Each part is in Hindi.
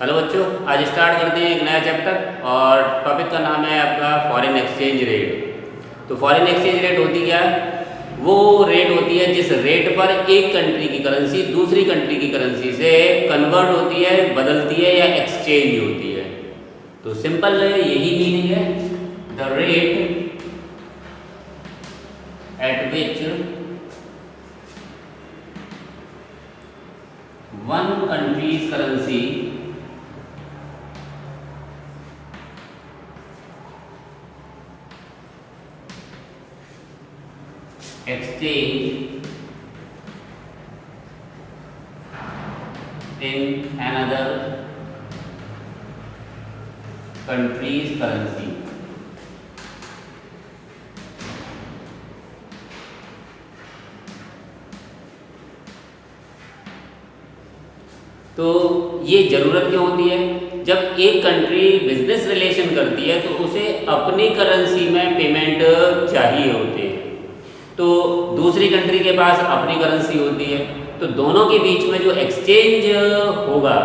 हेलो बच्चों, आज स्टार्ट करते हैं एक नया चैप्टर और टॉपिक का नाम है आपका फॉरेन एक्सचेंज रेट। तो फॉरेन एक्सचेंज रेट होती क्या है? वो रेट होती है जिस रेट पर एक कंट्री की करेंसी दूसरी कंट्री की करेंसी से कन्वर्ट होती है, बदलती है या एक्सचेंज होती है। तो सिंपल यही मीनिंग है, the rate at which one countries currency exchange in another country's currency। तो ये ज़रूरत क्यों होती है? जब एक कंट्री बिजनेस रिलेशन करती है तो उसे अपनी करेंसी में पेमेंट चाहिए होते हैं, तो दूसरी कंट्री के पास अपनी करेंसी होती है, तो दोनों के बीच में जो एक्सचेंज होगा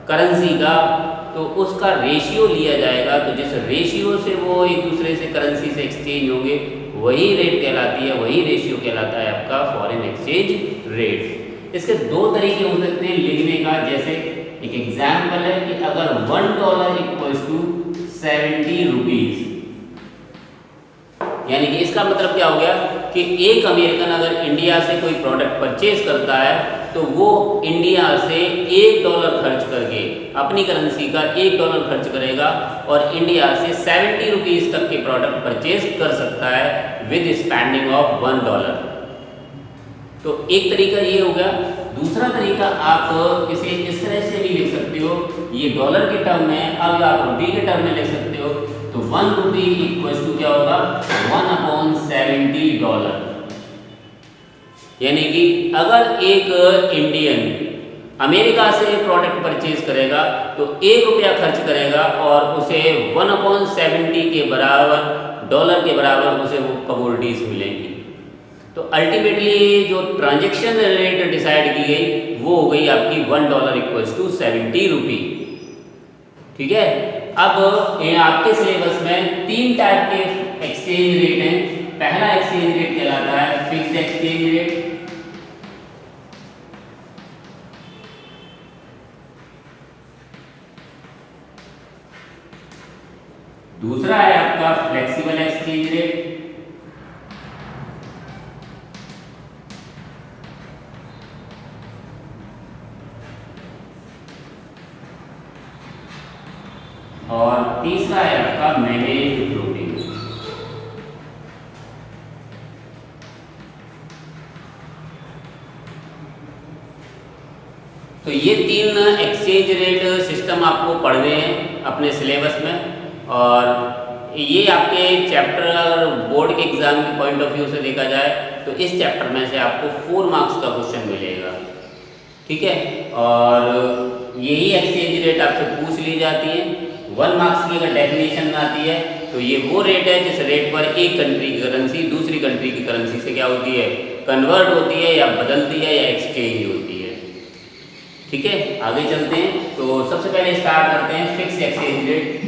करेंसी का, तो उसका रेशियो लिया जाएगा। तो जिस रेशियो से वो एक दूसरे से करेंसी से एक्सचेंज होंगे वही रेट कहलाती है, वही रेशियो कहलाता है आपका फॉरेन एक्सचेंज रेट। इसके दो तरीके हो सकते हैं लिखने का। जैसे एक एग्जाम्पल है कि अगर $1 इक्वल्स टू 70 रुपीज़, यानी कि इसका मतलब क्या हो गया कि एक अमेरिकन अगर इंडिया से कोई प्रोडक्ट परचेज करता है तो वो इंडिया से $1 खर्च करके अपनी करेंसी का $1 खर्च करेगा और इंडिया से 70 रुपीज़ तक के प्रोडक्ट परचेज कर सकता है विद स्पेंडिंग ऑफ $1। तो एक तरीका ये हो गया। दूसरा तरीका आप इसे इस तरह से भी लिख सकते हो, ये डॉलर के टर्म में, अब आप रुपये के टर्म में लिख सकते हो। तो 1 रुपी इक्वल्स टू क्या होगा, $1/70। यानी कि अगर एक इंडियन अमेरिका से प्रोडक्ट परचेज करेगा तो ₹1 खर्च करेगा और उसे 1/70 के बराबर, डॉलर के बराबर उसे वो कमोडिटीज मिलेंगी। तो अल्टीमेटली जो ट्रांजैक्शन रेट डिसाइड की गई वो हो गई आपकी $1 इक्वल्स टू 70 रुपी। ठीक है। अब आपके सिलेबस में 3 टाइप के एक्सचेंज रेट हैं। पहला एक्सचेंज रेट कहलाता है फिक्स्ड एक्सचेंज रेट, दूसरा है आपका फ्लेक्सिबल एक्सचेंज रेट, और तीसरा है आपका मैनेज्ड फ्लोटिंग। तो ये 3 एक्सचेंज रेट सिस्टम आपको पढ़ने हैं अपने सिलेबस में, और ये आपके चैप्टर बोर्ड के एग्जाम के पॉइंट ऑफ व्यू से देखा जाए तो इस चैप्टर में से आपको 4 मार्क्स का क्वेश्चन मिलेगा। ठीक है। और यही एक्सचेंज रेट आपसे पूछ ली जाती है। 1 मार्क्स की अगर डेफिनेशन आती है तो ये वो रेट है जिस रेट पर एक कंट्री की करेंसी दूसरी कंट्री की करेंसी से क्या होती है, कन्वर्ट होती है या बदलती है या एक्सचेंज होती है। ठीक है, आगे चलते हैं। तो सबसे पहले स्टार्ट करते हैं fix exchange rate.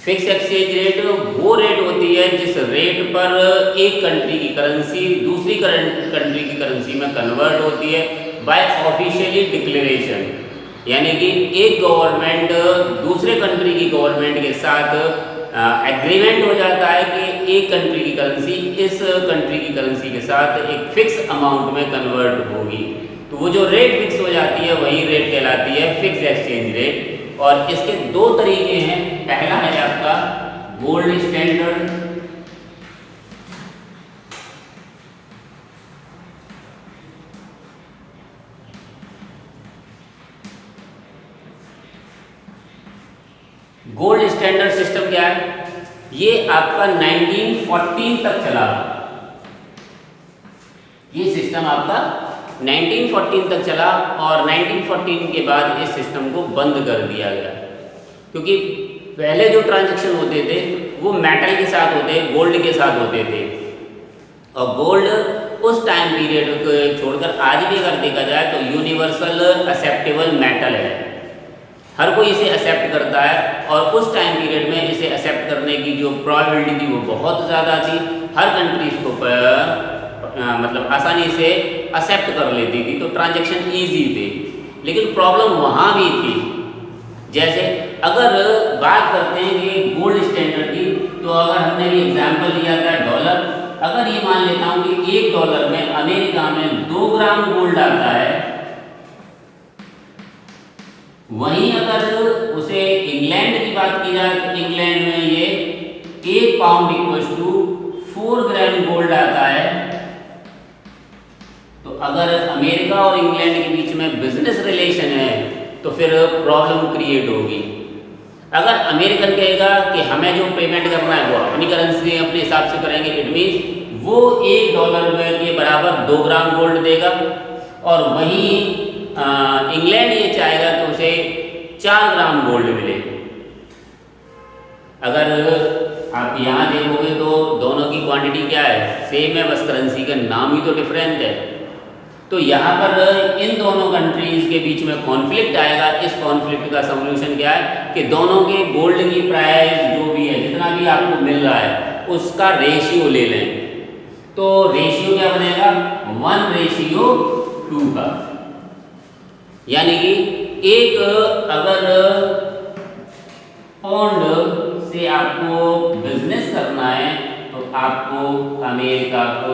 Fix exchange rate वो रेट होती है जिस रेट पर एक कंट्री की करेंसी दूसरी कंट्री की करेंसी में कन्वर्ट होती है बाय ऑफिशियली डिक्लेरेशन। यानी कि एक गवर्नमेंट दूसरे कंट्री की गवर्नमेंट के साथ एग्रीमेंट हो जाता है कि एक कंट्री की करेंसी इस कंट्री की करेंसी के साथ एक फिक्स अमाउंट में कन्वर्ट होगी। तो वो जो रेट फिक्स हो जाती है वही रेट कहलाती है फिक्स एक्सचेंज रेट। और इसके 2 तरीके हैं। पहला है आपका gold standard, gold standard system क्या है, ये आपका 1914 तक चला। ये सिस्टम आपका 1914 तक चला और 1914 के बाद इस सिस्टम को बंद कर दिया गया, क्योंकि पहले जो ट्रांजैक्शन होते थे वो मेटल के साथ होते, गोल्ड के साथ होते थे, और गोल्ड उस टाइम पीरियड को छोड़कर आज भी अगर देखा जाए तो यूनिवर्सल एक्सेप्टेबल मेटल है, हर कोई इसे एक्सेप्ट करता है, और उस टाइम पीरियड में इसे एक्सेप्ट करने की जो प्रोबेबिलिटी थी वो बहुत ज़्यादा थी, हर कंट्री इसको मतलब आसानी से एक्सेप्ट कर लेती थी, तो ट्रांजैक्शन ईजी थे। लेकिन प्रॉब्लम वहाँ भी थी, जैसे अगर बात करते हैं कि गोल्ड स्टैंडर्ड की, तो अगर हमने भी एग्जाम्पल लिया था डॉलर, अगर ये मान लेता हूँ कि $1 में अमेरिका में 2 ग्राम गोल्ड आता है, वहीं अगर उसे इंग्लैंड की बात की जाए तो इंग्लैंड में ये 1 pound equals to 4 gram gold आता है। तो अगर अमेरिका और इंग्लैंड के बीच में बिजनेस रिलेशन है तो फिर प्रॉब्लम क्रिएट होगी। अगर अमेरिकन कहेगा कि हमें जो पेमेंट करना है वो अपनी करेंसी अपने हिसाब से करेंगे, इट मीन्स वो $1 के बराबर 2 ग्राम गोल्ड देगा, और वहीं इंग्लैंड ये चाहेगा कि उसे 4 ग्राम गोल्ड मिले। अगर आप यहाँ देखोगे तो दोनों की क्वांटिटी क्या है, सेम है, बस करेंसी का नाम ही तो डिफरेंट है। तो यहाँ पर इन दोनों कंट्रीज के बीच में कॉन्फ्लिक्ट आएगा। इस कॉन्फ्लिक्ट का सॉल्यूशन क्या है कि दोनों के गोल्ड की प्राइस जो भी है, जितना भी आपको मिल रहा है उसका रेशियो ले लें। तो रेशियो क्या बनेगा, 1:2 का, यानी कि एक अगर पाउंड से आपको बिजनेस करना है तो आपको अमेरिका को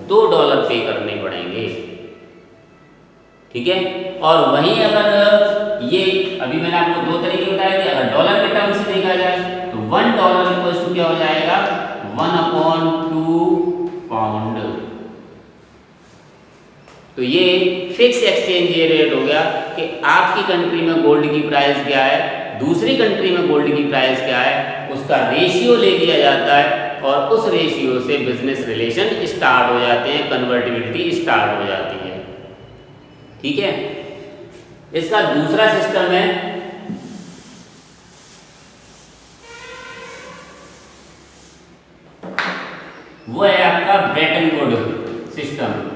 $2 पे करने पड़ेंगे, ठीक है। और वहीं अगर ये अभी मैंने आपको 2 तरीके बताए थे, अगर डॉलर के टर्म से देखा जाए तो $1 इक्वल्स टू क्या हो जाएगा, 1/2 पाउंड। तो ये फिक्स एक्सचेंज रेट हो गया कि आपकी कंट्री में गोल्ड की प्राइस क्या है, दूसरी कंट्री में गोल्ड की प्राइस क्या है, उसका रेशियो ले लिया जाता है, और उस रेशियो से बिजनेस रिलेशन स्टार्ट हो जाते हैं, कन्वर्टिबिलिटी स्टार्ट हो जाती है, ठीक है। इसका दूसरा सिस्टम है वो है आपका ब्रेटन वुड सिस्टम।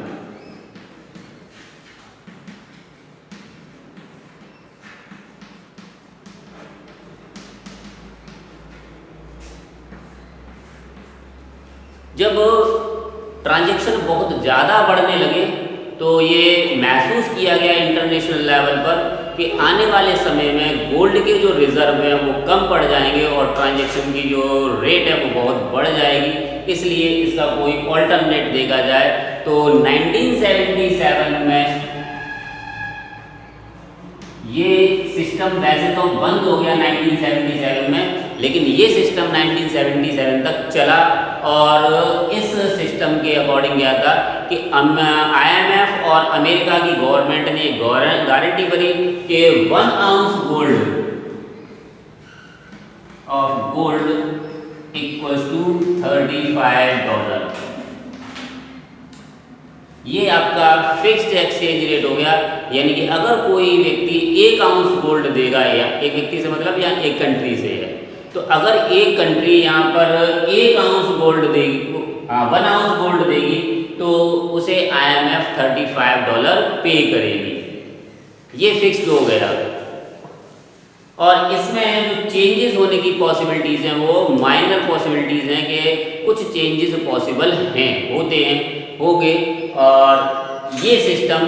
जब ट्रांजैक्शन बहुत ज़्यादा बढ़ने लगे तो ये महसूस किया गया इंटरनेशनल लेवल पर कि आने वाले समय में गोल्ड के जो रिजर्व हैं वो कम पड़ जाएंगे और ट्रांजैक्शन की जो रेट है वो बहुत बढ़ जाएगी। इसलिए इसका कोई ऑल्टरनेट देखा जाए तो 1977 में ये सिस्टम वैसे तो बंद हो गया 1977 में, लेकिन ये सिस्टम 1977 तक चला, और इस सिस्टम के अकॉर्डिंग क्या था कि IMF और अमेरिका की गवर्नमेंट ने गारंटी करी कि 1 आउंस गोल्ड इक्वल्स टू $35। ये आपका फिक्स्ड एक्सचेंज रेट हो गया, यानी कि अगर कोई व्यक्ति 1 आउंस गोल्ड देगा, या एक व्यक्ति से मतलब या एक कंट्री से है, तो अगर एक कंट्री यहाँ पर 1 आउंस गोल्ड देगी, 1 आउंस गोल्ड देगी, तो उसे IMF $35 पे करेगी। ये फिक्स्ड हो गया, और इसमें जो चेंजेस होने की पॉसिबिलिटीज़ हैं वो माइनर पॉसिबिलिटीज़ हैं कि कुछ चेंजेस पॉसिबल हैं, होते हैं, होंगे। और ये सिस्टम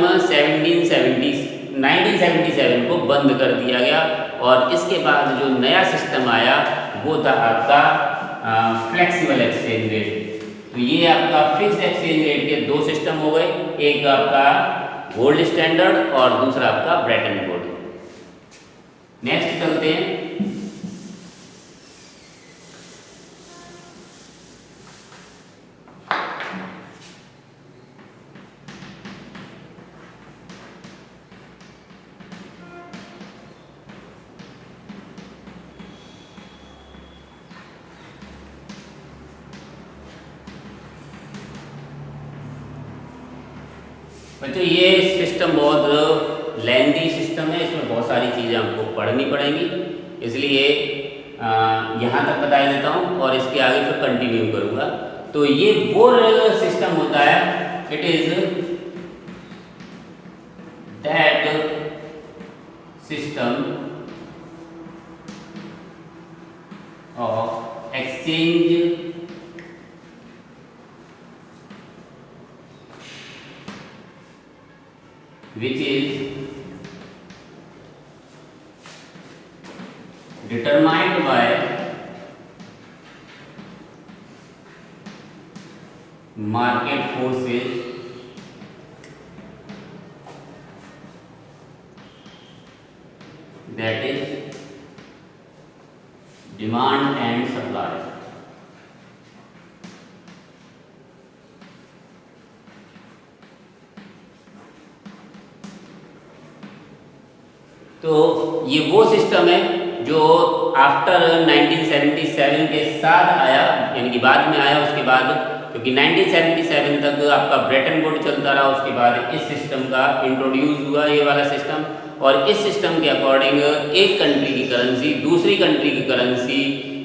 1977 को बंद कर दिया गया, और इसके बाद जो नया सिस्टम आया वो था आपका फ्लेक्सिबल एक्सचेंज रेट। तो ये आपका फिक्स एक्सचेंज रेट के 2 सिस्टम हो गए, एक आपका गोल्ड स्टैंडर्ड और दूसरा आपका ब्रेटन वुड। नेक्स्ट चलते हैं। बच्चों ये सिस्टम बहुत लेंदी सिस्टम है, इसमें बहुत सारी चीज़ें हमको पढ़नी पड़ेंगी, इसलिए यहाँ तक बता देता हूँ और इसके आगे फिर कंटिन्यू करूँगा। तो ये वो सिस्टम होता है, it is that system of exchange which is determined by market forces that is demand and supply। तो ये वो सिस्टम है जो आफ्टर 1977 के साथ आया, यानी कि बाद में आया उसके बाद, क्योंकि 1977 तक आपका ब्रेटन वुड चलता रहा, उसके बाद इस सिस्टम का इंट्रोड्यूस हुआ ये वाला सिस्टम। और इस सिस्टम के अकॉर्डिंग एक कंट्री की करेंसी दूसरी कंट्री की करेंसी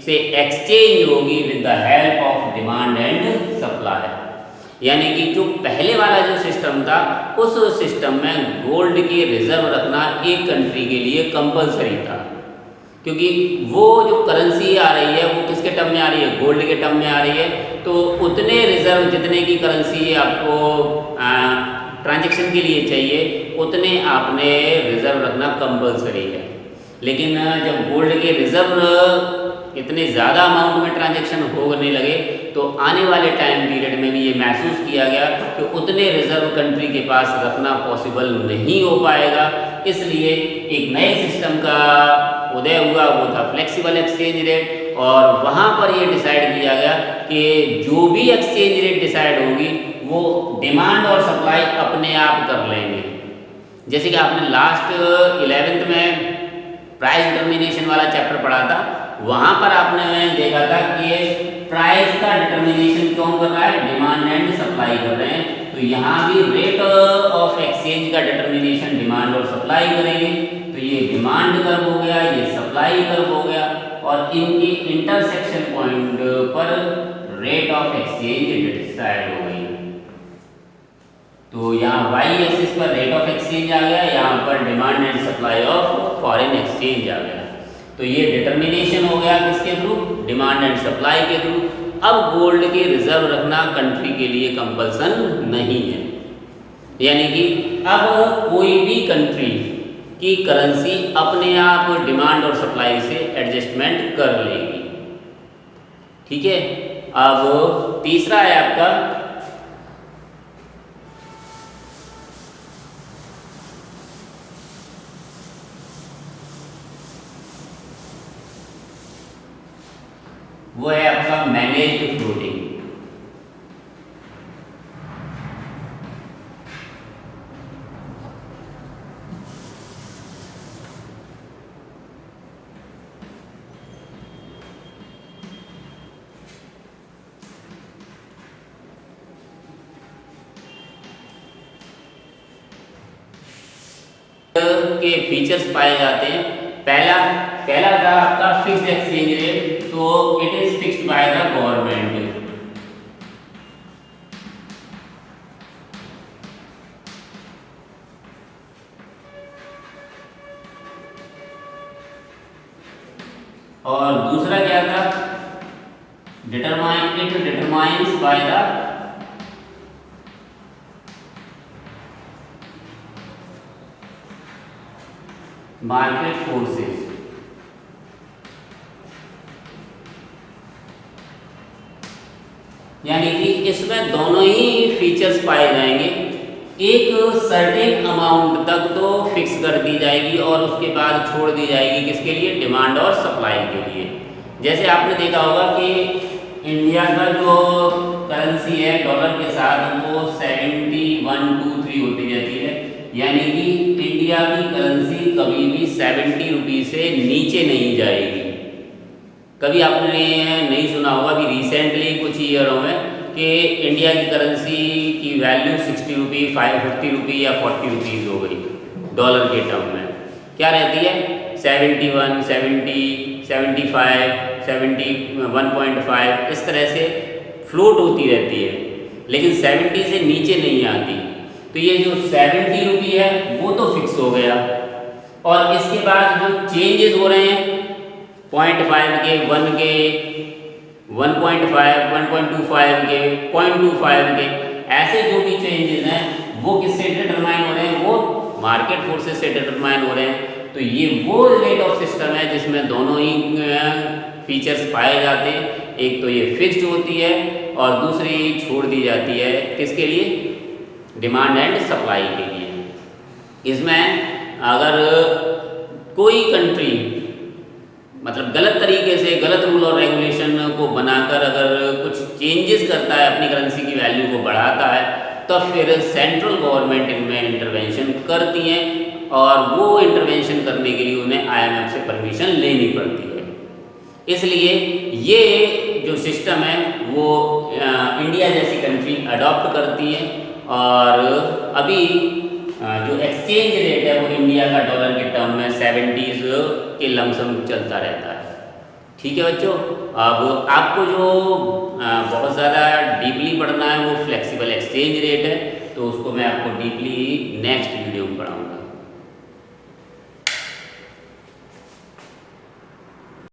से एक्सचेंज होगी with the help of demand and supply. यानी कि जो पहले वाला जो सिस्टम था उस सिस्टम में गोल्ड के रिजर्व रखना एक कंट्री के लिए कंपलसरी था, क्योंकि वो जो करेंसी आ रही है वो किसके टर्म में आ रही है, गोल्ड के टर्म में आ रही है। तो उतने रिजर्व जितने की करेंसी आपको ट्रांजैक्शन के लिए चाहिए उतने आपने रिजर्व रखना कंपलसरी है। लेकिन जब गोल्ड के रिजर्व इतने ज़्यादा अमाउंट में ट्रांजैक्शन होने लगे तो आने वाले टाइम पीरियड में भी ये महसूस किया गया कि उतने रिजर्व कंट्री के पास रखना पॉसिबल नहीं हो पाएगा, इसलिए एक नए सिस्टम का उदय हुआ, वो था फ्लेक्सिबल एक्सचेंज रेट। और वहाँ पर ये डिसाइड किया गया कि जो भी एक्सचेंज रेट डिसाइड होगी वो डिमांड और सप्लाई अपने आप कर लेंगे। जैसे कि आपने लास्ट 11th में प्राइस डिटर्मिनेशन वाला चैप्टर पढ़ा था, वहाँ पर आपने देखा था कि प्राइस का डिटर्मिनेशन कौन कर रहा है, डिमांड एंड सप्लाई कर रहे हैं। तो यहाँ भी रेट ऑफ एक्सचेंज का डिटर्मिनेशन डिमांड और सप्लाई करेंगे। तो ये डिमांड कर्व हो गया, ये सप्लाई कर्व हो गया, और इनके इंटरसेक्शन पॉइंट पर रेट ऑफ एक्सचेंज डिसाइड हो गई। तो यहाँ वाई एक्सिस पर रेट ऑफ एक्सचेंज आ गया, यहाँ पर demand and supply of foreign exchange आ गया। तो ये डिटर्मिनेशन हो गया किसके थ्रू, डिमांड एंड सप्लाई के थ्रू। अब गोल्ड के रिजर्व रखना कंट्री के लिए कंपल्सन नहीं है, यानी कि अब कोई भी कंट्री की करेंसी अपने आप डिमांड और सप्लाई से एडजस्टमेंट कर लेगी। ठीक है, अब तीसरा है आपका वो है आपका मैनेज्ड फ्लोटिंग। के फीचर्स पाए जाते हैं। पहला था आपका फिक्स्ड एक्सचेंज रेट, तो it is fixed by the government. और दूसरा क्या था, determines by the market forces. यानी कि इसमें दोनों ही फीचर्स पाए जाएंगे। एक सर्टेन अमाउंट तक तो फिक्स कर दी जाएगी और उसके बाद छोड़ दी जाएगी किसके लिए, डिमांड और सप्लाई के लिए। जैसे आपने देखा होगा कि इंडिया का जो करेंसी है डॉलर के साथ वो 7123 होती रहती है, यानी कि इंडिया की करेंसी कभी भी 70 रुपीज़ से नीचे नहीं जाएगी। कभी आपने नहीं सुना होगा कि रिसेंटली कुछ ईयरों में कि इंडिया की करेंसी की वैल्यू 60 रुपी, 50 रुपी या 40 रुपीज़ हो गई डॉलर के टर्म में, क्या रहती है 71, 70, 75, 71.5 इस तरह से फ्लोट होती रहती है, लेकिन 70 से नीचे नहीं आती। तो ये जो 70 रुपी है वो तो फिक्स हो गया, और इसके बाद जो चेंजेस हो रहे हैं 0.5 के, 1 के, 1.5, 1.25 के, 0.25 के, ऐसे जो भी चेंजेस हैं वो किससे डिटरमाइन हो रहे हैं, वो मार्केट फोर्सेस से डिटरमाइन हो रहे हैं। तो ये वो रेट ऑफ सिस्टम है जिसमें दोनों ही फीचर्स पाए जाते हैं, एक तो ये फिक्स्ड होती है और दूसरी छोड़ दी जाती है किसके लिए, डिमांड एंड सप्लाई के लिए। इसमें अगर कोई कंट्री मतलब गलत तरीके से गलत रूल और रेगुलेशन को बनाकर अगर कुछ चेंजेस करता है, अपनी करेंसी की वैल्यू को बढ़ाता है, तो फिर सेंट्रल गवर्नमेंट इनमें इंटरवेंशन करती है, और वो इंटरवेंशन करने के लिए उन्हें IMF से परमिशन लेनी पड़ती है। इसलिए ये जो सिस्टम है वो इंडिया जैसी कंट्री अडॉप्ट करती है, और अभी जो एक्सचेंज रेट है वो इंडिया का डॉलर के टर्म में 70s के लमसम चलता रहता है। ठीक है बच्चों, अब आपको जो बहुत ज़्यादा डीपली पढ़ना है वो फ्लेक्सिबल एक्सचेंज रेट है, तो उसको मैं आपको डीपली नेक्स्ट वीडियो में पढ़ाऊँगा।